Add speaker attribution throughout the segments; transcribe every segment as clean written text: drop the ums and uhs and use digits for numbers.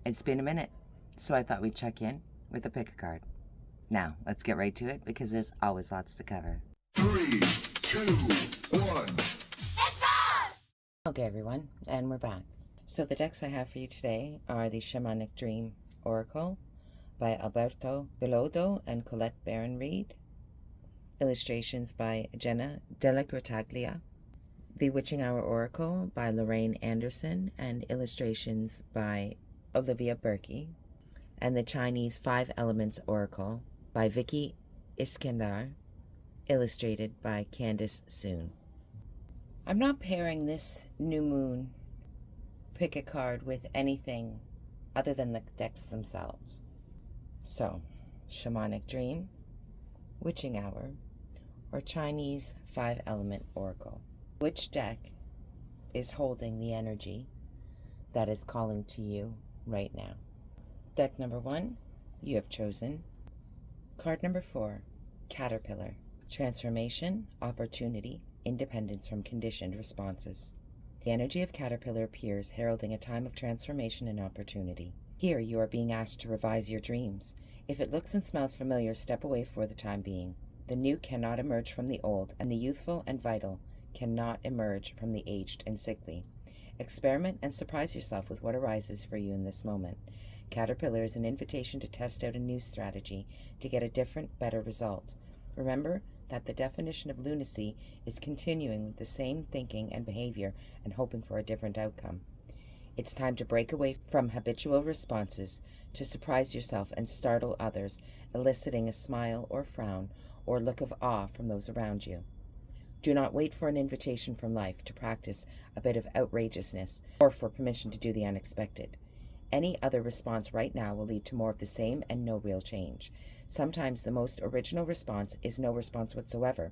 Speaker 1: It's been a minute, so I thought we'd check in with a pick a card. Now, let's get right to it because there's always lots to cover.
Speaker 2: 3, 2, 1.
Speaker 1: Okay, everyone, and we're back. So the decks I have for you today are the Shamanic Dream Oracle by Alberto Bilodo and Colette Baron Reed. Illustrations by Jenna Della Grataglia. The Witching Hour Oracle by Lorraine Anderson and illustrations by Olivia Berkey. And the Chinese Five Elements Oracle by Vicky Iskandar, illustrated by Candace Soon. I'm not pairing this new moon pick a card with anything other than the decks themselves. So, Shamanic Dream, Witching Hour, or Chinese Five Element Oracle. Which deck is holding the energy that is calling to you right now? Deck number 1, you have chosen card number 4, Caterpillar. Transformation, opportunity, independence from conditioned responses. The energy of Caterpillar appears, heralding a time of transformation and opportunity. Here you are being asked to revise your dreams. If it looks and smells familiar, step away for the time being. The new cannot emerge from the old, and the youthful and vital cannot emerge from the aged and sickly. Experiment and surprise yourself with what arises for you in this moment. Caterpillar is an invitation to test out a new strategy to get a different, better result. Remember that the definition of lunacy is continuing with the same thinking and behavior and hoping for a different outcome. It's time to break away from habitual responses, to surprise yourself and startle others, eliciting a smile or frown or look of awe from those around you. Do not wait for an invitation from life to practice a bit of outrageousness or for permission to do the unexpected. Any other response right now will lead to more of the same and no real change. Sometimes the most original response is no response whatsoever.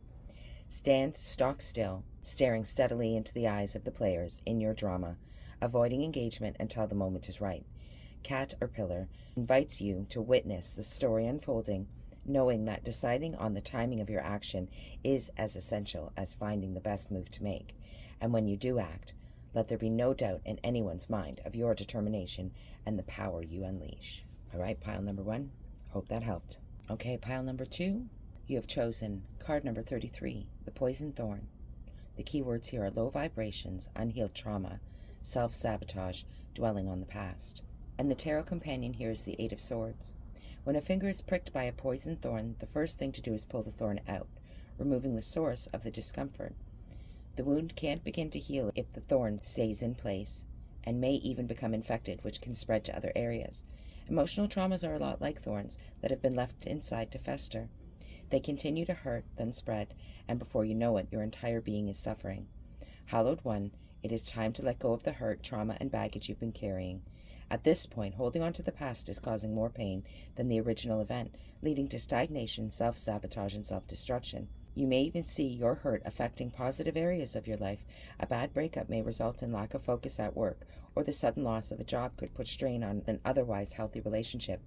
Speaker 1: Stand stock still, staring steadily into the eyes of the players in your drama, avoiding engagement until the moment is right. Caterpillar invites you to witness the story unfolding, knowing that deciding on the timing of your action is as essential as finding the best move to make. And when you do act, let there be no doubt in anyone's mind of your determination and the power you unleash. All right, pile number 1, hope that helped. Okay, pile number 2, you have chosen card number 33, the Poison Thorn. The keywords here are low vibrations, unhealed trauma, self-sabotage, dwelling on the past. And the tarot companion here is the Eight of Swords. When a finger is pricked by a poison thorn, the first thing to do is pull the thorn out, removing the source of the discomfort. The wound can't begin to heal if the thorn stays in place, and may even become infected, which can spread to other areas. Emotional traumas are a lot like thorns that have been left inside to fester. They continue to hurt, then spread, and before you know it, your entire being is suffering. Hallowed One, it is time to let go of the hurt, trauma, and baggage you've been carrying. At this point, holding on to the past is causing more pain than the original event, leading to stagnation, self-sabotage, and self-destruction. You may even see your hurt affecting positive areas of your life. A bad breakup may result in lack of focus at work, or the sudden loss of a job could put strain on an otherwise healthy relationship.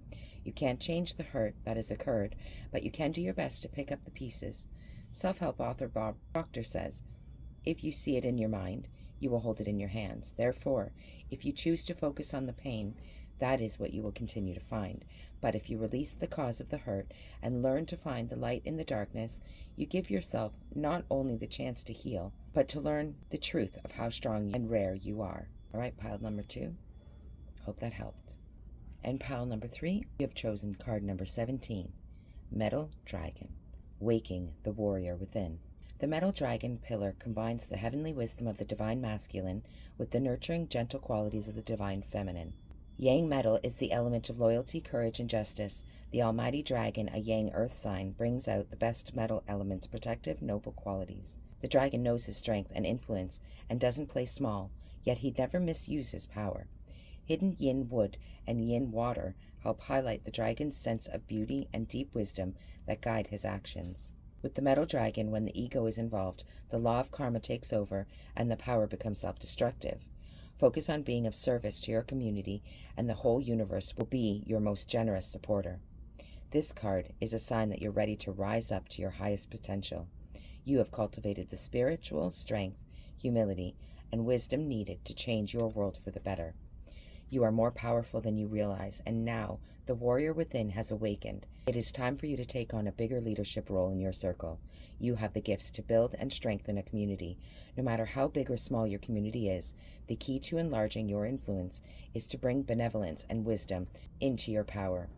Speaker 1: You can't change the hurt that has occurred, but you can do your best to pick up the pieces. Self-help author Bob Proctor says, if you see it in your mind, you will hold it in your hands. Therefore, if you choose to focus on the pain, that is what you will continue to find. But if you release the cause of the hurt and learn to find the light in the darkness, you give yourself not only the chance to heal, but to learn the truth of how strong and rare you are. All right, pile number 2. Hope that helped. And pile number 3, you have chosen card number 17, Metal Dragon, Waking the Warrior Within. The Metal Dragon pillar combines the heavenly wisdom of the divine masculine with the nurturing, gentle qualities of the divine feminine. Yang metal is the element of loyalty, courage, and justice. The almighty dragon, a Yang earth sign, brings out the best metal element's protective, noble qualities. The dragon knows his strength and influence and doesn't play small, yet he'd never misuse his power. Hidden yin wood and yin water help highlight the dragon's sense of beauty and deep wisdom that guide his actions. With the metal dragon, when the ego is involved, the law of karma takes over and the power becomes self-destructive. Focus on being of service to your community, and the whole universe will be your most generous supporter. This card is a sign that you're ready to rise up to your highest potential. You have cultivated the spiritual strength, humility, and wisdom needed to change your world for the better. You are more powerful than you realize, and now the warrior within has awakened. It is time for you to take on a bigger leadership role in your circle. You have the gifts to build and strengthen a community. No matter how big or small your community is, the key to enlarging your influence is to bring benevolence and wisdom into your power.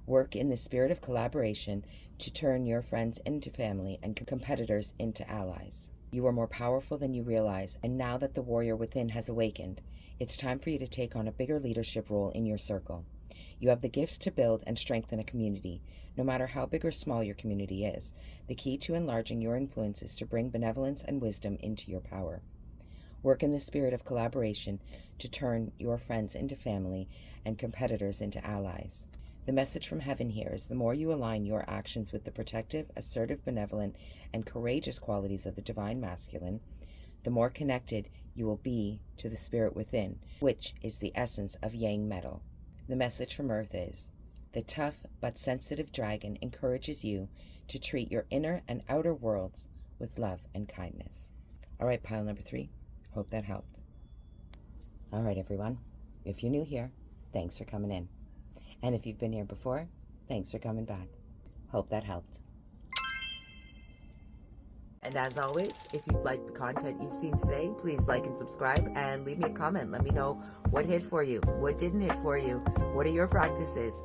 Speaker 1: Work in the spirit of collaboration to turn your friends into family and competitors into allies. You are more powerful than you realize, and now that the warrior within has awakened, it's time for you to take on a bigger leadership role in your circle. You have the gifts to build and strengthen a community. No matter how big or small your community is, the key to enlarging your influence is to bring benevolence and wisdom into your power. Work in the spirit of collaboration to turn your friends into family and competitors into allies. The message from heaven here is the more you align your actions with the protective, assertive, benevolent, and courageous qualities of the divine masculine, the more connected you will be to the spirit within, which is the essence of yang metal. The message from Earth is, the tough but sensitive dragon encourages you to treat your inner and outer worlds with love and kindness. All right, pile number 3. Hope that helped. All right, everyone. If you're new here, thanks for coming in. And if you've been here before, thanks for coming back. Hope that helped. And as always, if you've liked the content you've seen today, please like and subscribe and leave me a comment. Let me know what hit for you, what didn't hit for you, what are your practices.